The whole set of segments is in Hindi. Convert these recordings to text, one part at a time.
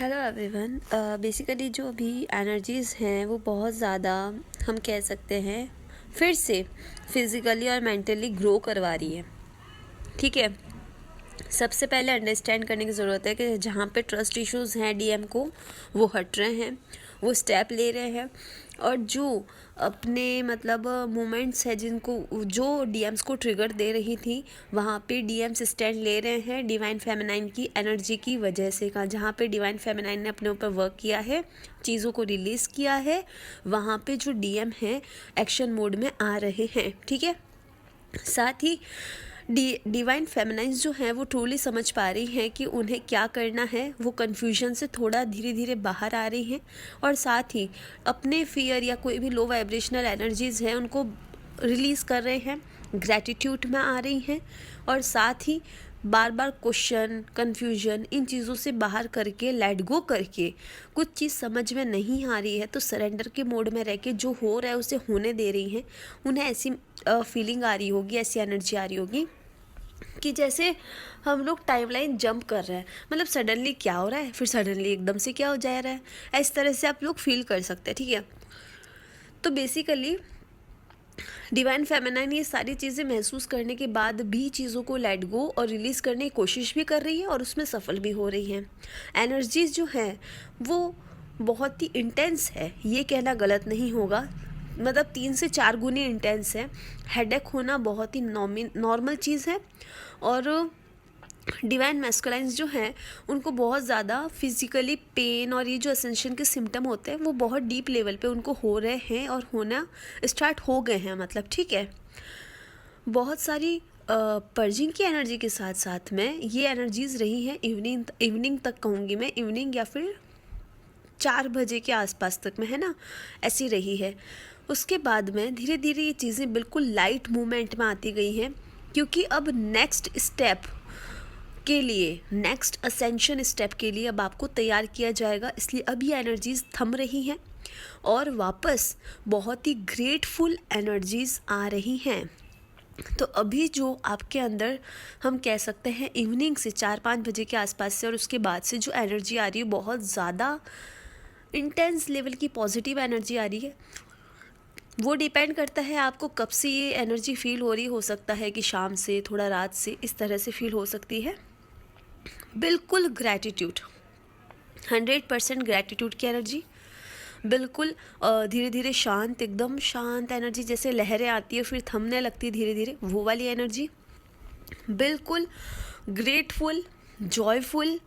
Hello everyone. बेसिकली जो अभी एनर्जीज़ हैं वो बहुत ज़्यादा हम कह सकते हैं फिर से फिज़िकली और मेंटली ग्रो करवा रही है। ठीक है, सबसे पहले अंडरस्टैंड करने की ज़रूरत है कि जहाँ पे ट्रस्ट इश्यूज़ हैं डीएम को वो हट रहे हैं, वो स्टेप ले रहे हैं और जो अपने मतलब मोमेंट्स है जिनको जो डीएम्स को ट्रिगर दे रही थी वहाँ पे डीएम्स स्टैंड ले रहे हैं डिवाइन फेमिनाइन की एनर्जी की वजह से। का जहाँ पे डिवाइन फेमिनाइन ने अपने ऊपर वर्क किया है, चीज़ों को रिलीज़ किया है, वहाँ पे जो डीएम हैं एक्शन मोड में आ रहे हैं। ठीक है, साथ ही डिवाइन फेमिनाइंस जो हैं वो ट्रूली समझ पा रही हैं कि उन्हें क्या करना है, वो कन्फ्यूजन से थोड़ा धीरे धीरे बाहर आ रही हैं और साथ ही अपने फियर या कोई भी लो वाइब्रेशनल एनर्जीज़ हैं उनको रिलीज़ कर रहे हैं, ग्रैटिट्यूड में आ रही हैं और साथ ही बार बार क्वेश्चन कन्फ्यूजन इन चीज़ों से बाहर करके लेट गो करके कुछ चीज़ समझ में नहीं आ रही है तो सरेंडर के मोड में रह के जो हो रहा है उसे होने दे रही हैं। उन्हें ऐसी फीलिंग आ रही होगी, ऐसी एनर्जी आ रही होगी कि जैसे हम लोग टाइमलाइन जंप कर रहे हैं, मतलब सडनली क्या हो रहा है फिर सडनली एकदम से क्या हो जा रहा है, इस तरह से आप लोग फील कर सकते हैं। ठीक है, तो बेसिकली डिवाइन फेमिनाइन ये सारी चीज़ें महसूस करने के बाद भी चीज़ों को लेट गो और रिलीज़ करने की कोशिश भी कर रही है और उसमें सफल भी हो रही हैं। एनर्जीज़ जो हैं वो बहुत ही इंटेंस है, ये कहना गलत नहीं होगा, मतलब 3 से 4 गुनी इंटेंस है। हेडेक होना बहुत ही नॉर्मल चीज़ है और डिवाइन मैस्कुलाइंस जो हैं उनको बहुत ज़्यादा फिज़िकली पेन और ये जो असेंशन के सिम्टम होते हैं वो बहुत डीप लेवल पे उनको हो रहे हैं और होना स्टार्ट हो गए हैं, मतलब। ठीक है, बहुत सारी पर्जिंग की एनर्जी के साथ साथ में ये एनर्जीज़ रही हैं इवनिंग तक कहूँगी मैं, इवनिंग या फिर 4 बजे के आसपास तक में, है ना, ऐसी रही है। उसके बाद में धीरे धीरे ये चीज़ें बिल्कुल लाइट मूवमेंट में आती गई हैं क्योंकि अब नेक्स्ट स्टेप के लिए, नेक्स्ट असेंशन स्टेप के लिए अब आपको तैयार किया जाएगा, इसलिए अब ये एनर्जीज़ थम रही हैं और वापस बहुत ही ग्रेटफुल एनर्जीज़ आ रही हैं। तो अभी जो आपके अंदर हम कह सकते हैं इवनिंग से 4-5 बजे के आसपास से और उसके बाद से जो एनर्जी आ रही है बहुत ज़्यादा इंटेंस लेवल की पॉजिटिव एनर्जी आ रही है। वो डिपेंड करता है आपको कब से ये एनर्जी फील हो रही, हो सकता है कि शाम से, थोड़ा रात से, इस तरह से फील हो सकती है। बिल्कुल ग्रैटिट्यूड, 100% ग्रैटिट्यूड की एनर्जी, बिल्कुल धीरे धीरे शांत, एकदम शांत एनर्जी, जैसे लहरें आती है फिर थमने लगती है धीरे धीरे, वो वाली एनर्जी। बिल्कुल ग्रेटफुल, जॉयफुल,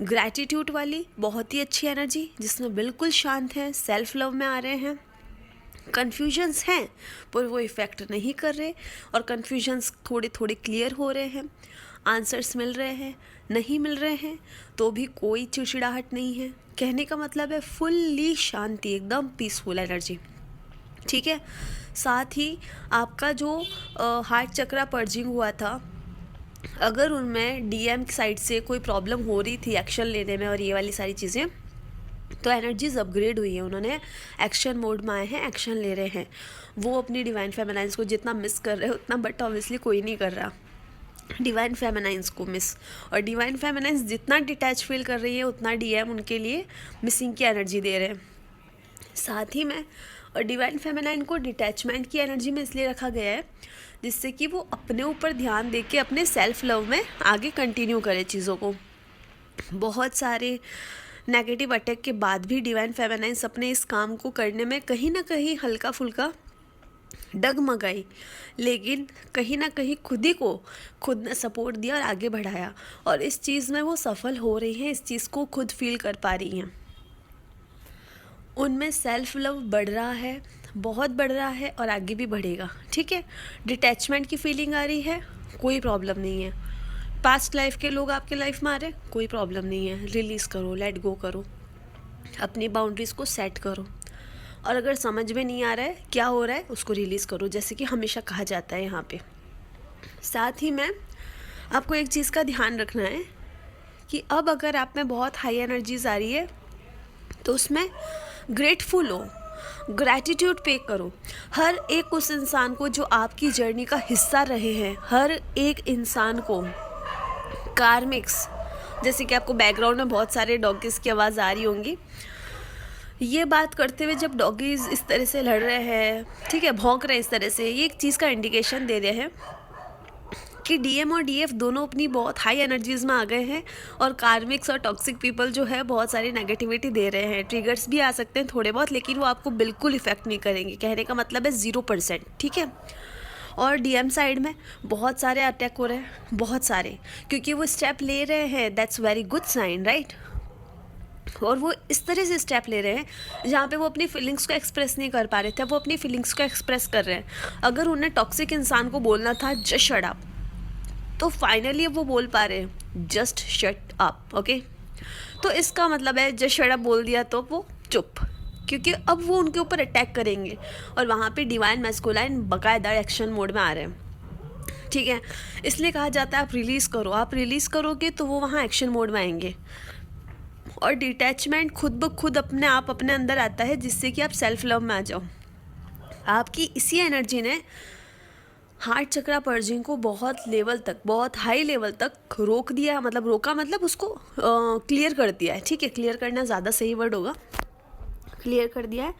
ग्रैटिट्यूड वाली बहुत ही अच्छी एनर्जी जिसमें बिल्कुल शांत है, सेल्फ लव में आ रहे हैं। कन्फ्यूजन्स हैं पर वो इफ़ेक्ट नहीं कर रहे और कन्फ्यूजन्स थोड़े थोड़े क्लियर हो रहे हैं, आंसर्स मिल रहे हैं, नहीं मिल रहे हैं तो भी कोई चिड़चिड़ाहट नहीं है। कहने का मतलब है फुल्ली शांति, एकदम पीसफुल एनर्जी। ठीक है, साथ ही आपका जो हार्ट चक्रा पर्जिंग हुआ था, अगर उनमें डीएम साइड से कोई प्रॉब्लम हो रही थी एक्शन लेने में और ये वाली सारी चीज़ें, तो एनर्जीज अपग्रेड हुई है, उन्होंने एक्शन मोड में आए हैं, एक्शन ले रहे हैं। वो अपनी डिवाइन फेमिनाइंस को जितना मिस कर रहे हैं उतना बट ऑब्वियसली कोई नहीं कर रहा डिवाइन फेमिनाइंस को मिस, और डिवाइन फेमिनाइंस जितना डिटैच फील कर रही है उतना डीएम उनके लिए मिसिंग की एनर्जी दे रहे हैं। साथ ही में और डिवाइन फेमिनाइन को डिटैचमेंट की एनर्जी में इसलिए रखा गया है जिससे कि वो अपने ऊपर ध्यान दे के अपने सेल्फ लव में आगे कंटिन्यू करे चीज़ों को। बहुत सारे नेगेटिव अटैक के बाद भी डिवाइन फेमिनाइंस अपने इस काम को करने में कहीं ना कहीं हल्का फुल्का डगमगाई, लेकिन कहीं ना कहीं खुद ने सपोर्ट दिया और आगे बढ़ाया और इस चीज़ में वो सफल हो रही हैं, इस चीज़ को खुद फील कर पा रही हैं। उनमें सेल्फ लव बढ़ रहा है, बहुत बढ़ रहा है और आगे भी बढ़ेगा। ठीक है, डिटैचमेंट की फीलिंग आ रही है, कोई प्रॉब्लम नहीं है। पास्ट लाइफ के लोग आपके लाइफ में आ रहे हैं, कोई प्रॉब्लम नहीं है, रिलीज़ करो, लेट गो करो, अपनी बाउंड्रीज़ को सेट करो और अगर समझ में नहीं आ रहा है क्या हो रहा है उसको रिलीज़ करो, जैसे कि हमेशा कहा जाता है यहाँ पे। साथ ही में आपको एक चीज़ का ध्यान रखना है कि अब अगर आप में बहुत हाई एनर्जीज आ रही है तो उसमें ग्रेटफुल हो, ग्रैटिट्यूड पे करो। हर एक उस इंसान को जो आपकी जर्नी का हिस्सा रहे हैं, हर एक इंसान को कार्मिक्स जैसे कि आपको बैकग्राउंड में बहुत सारे डॉगीज़ की आवाज़ आ रही होंगी। ये बात करते हुए जब डॉगीज़ इस तरह से लड़ रहे हैं, ठीक है, भौंक रहे हैं इस तरह से, ये एक चीज़ का इंडिकेशन दे रहे हैं कि डीएम और डीएफ दोनों अपनी बहुत हाई एनर्जीज़ में आ गए हैं और कार्मिक्स और टॉक्सिक पीपल जो है बहुत सारी नेगेटिविटी दे रहे हैं। ट्रिगर्स भी आ सकते हैं थोड़े बहुत, लेकिन वो आपको बिल्कुल इफेक्ट नहीं करेंगे। कहने का मतलब है 0%, ठीक है। और डीएम साइड में बहुत सारे अटैक हो रहे हैं, बहुत सारे, क्योंकि वो स्टेप ले रहे हैं। That's very good sign, right. और वो इस तरह से स्टेप ले रहे हैं जहाँ पे वो अपनी फीलिंग्स को एक्सप्रेस नहीं कर पा रहे थे, वो अपनी फीलिंग्स को एक्सप्रेस कर रहे हैं। अगर उन्हें टॉक्सिक इंसान को बोलना था जस्ट शट अप, तो फाइनली वो बोल पा रहे हैं जस्ट शट अप, ओके। तो इसका मतलब है जस्ट शट अप बोल दिया तो वो चुप, क्योंकि अब वो उनके ऊपर अटैक करेंगे और वहाँ पे डिवाइन मैस्कुलाइन बाकायदा एक्शन मोड में आ रहे हैं, ठीक है। इसलिए कहा जाता है आप रिलीज़ करो, आप रिलीज़ करोगे तो वो वहाँ एक्शन मोड में आएंगे। और डिटैचमेंट खुद ब खुद अपने आप अपने अंदर आता है, जिससे कि आप सेल्फ लव में आ जाओ। आपकी इसी एनर्जी ने हार्ट चक्रा पर्जिंग को बहुत लेवल तक, बहुत हाई लेवल तक रोक दिया, मतलब रोका मतलब उसको क्लियर कर दिया है, ठीक है। क्लियर करना ज़्यादा सही वर्ड होगा, क्लियर कर दिया है।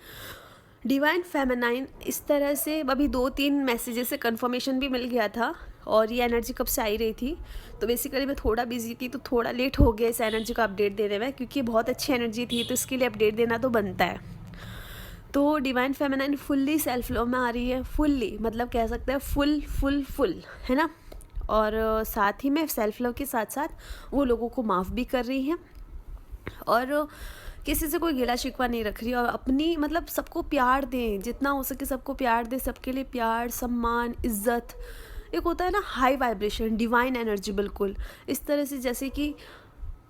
डिवाइन फेमिनाइन इस तरह से अभी 2-3 मैसेजेस से कंफर्मेशन भी मिल गया था। और ये एनर्जी कब से आई रही थी, तो बेसिकली मैं थोड़ा बिजी थी, तो थोड़ा लेट हो गया इस एनर्जी का अपडेट देने में, क्योंकि बहुत अच्छी एनर्जी थी तो इसके लिए अपडेट देना तो बनता है। तो divine feminine fully self love में आ रही है, फुल्ली मतलब कह सकते हैं फुल, है ना। और साथ ही में सेल्फ लव के साथ साथ वो लोगों को माफ़ भी कर रही हैं और किसी से कोई गिला शिकवा नहीं रख रही, और अपनी मतलब सबको प्यार दें, जितना हो सके सबको प्यार दें, सबके लिए प्यार, सम्मान, इज्जत। एक होता है ना हाई वाइब्रेशन, डिवाइन एनर्जी, बिल्कुल इस तरह से जैसे कि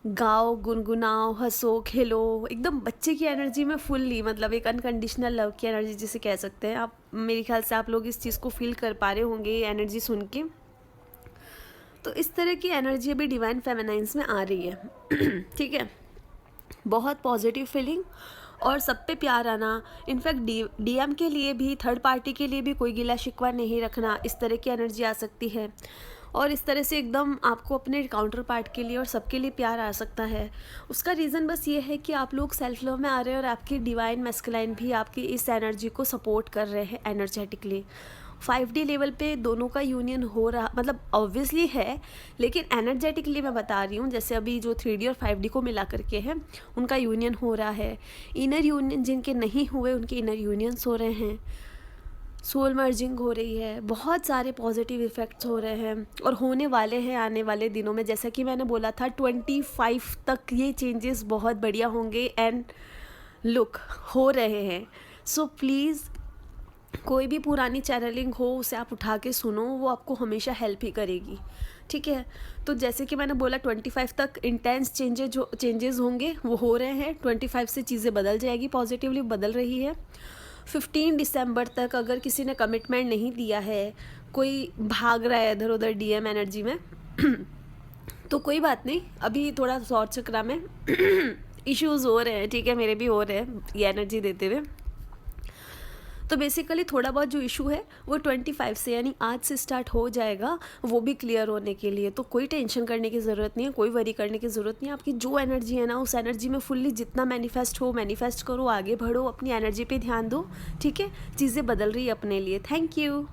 गाओ, गुनगुनाओ, हंसो, खेलो, एकदम बच्चे की एनर्जी में फुल्ली, मतलब एक अनकंडीशनल लव की एनर्जी जिसे कह सकते हैं आप। मेरे ख्याल से आप लोग इस चीज़ को फील कर पा रहे होंगे ये एनर्जी सुन के। तो इस तरह की एनर्जी अभी डिवाइन फेमिनाइंस में आ रही है ठीक है। बहुत पॉजिटिव फीलिंग और सब पे प्यार आना। इनफैक्ट डीएम के लिए भी, थर्ड पार्टी के लिए भी कोई गिला शिकवा नहीं रखना, इस तरह की एनर्जी आ सकती है। और इस तरह से एकदम आपको अपने काउंटर पार्ट के लिए और सबके लिए प्यार आ सकता है। उसका रीज़न बस ये है कि आप लोग सेल्फ लव में आ रहे हैं और आपकी डिवाइन मैस्कुलाइन भी आपकी इस एनर्जी को सपोर्ट कर रहे हैं एनर्जेटिकली। 5D लेवल पे दोनों का यूनियन हो रहा, मतलब ऑब्वियसली है, लेकिन एनर्जेटिकली मैं बता रही हूँ, जैसे अभी जो 3D और 5D को मिला करके है उनका यूनियन हो रहा है। इनर यूनियन जिनके नहीं हुए उनके इनर यूनियंस हो रहे हैं, सोल मर्जिंग हो रही है, बहुत सारे पॉजिटिव इफ़ेक्ट्स हो रहे हैं और होने वाले हैं आने वाले दिनों में। जैसा कि मैंने बोला था 25 तक ये चेंजेस बहुत बढ़िया होंगे एंड लुक हो रहे हैं। सो प्लीज़ कोई भी पुरानी चैनलिंग हो उसे आप उठा के सुनो, वो आपको हमेशा हेल्प ही करेगी, ठीक है। तो जैसे कि मैंने बोला 25 तक इंटेंस चेंजेस होंगे, वो हो रहे हैं। 25 से चीज़ें बदल जाएगी, पॉजिटिवली बदल रही है। 15 दिसंबर तक अगर किसी ने कमिटमेंट नहीं दिया है, कोई भाग रहा है इधर उधर डीएम एनर्जी में तो कोई बात नहीं, अभी थोड़ा सौर चक्रा में इश्यूज़ हो रहे हैं, ठीक है, मेरे भी हो रहे हैं ये एनर्जी देते हुए। तो बेसिकली थोड़ा बहुत जो इशू है वो 25 से यानी आज से स्टार्ट हो जाएगा, वो भी क्लियर होने के लिए। तो कोई टेंशन करने की ज़रूरत नहीं है, कोई वरी करने की ज़रूरत नहीं है। आपकी जो एनर्जी है ना, उस एनर्जी में फुल्ली जितना मैनिफेस्ट हो मैनिफेस्ट करो, आगे बढ़ो, अपनी एनर्जी पे ध्यान दो, ठीक है। चीज़ें बदल रही है अपने लिए। Thank you.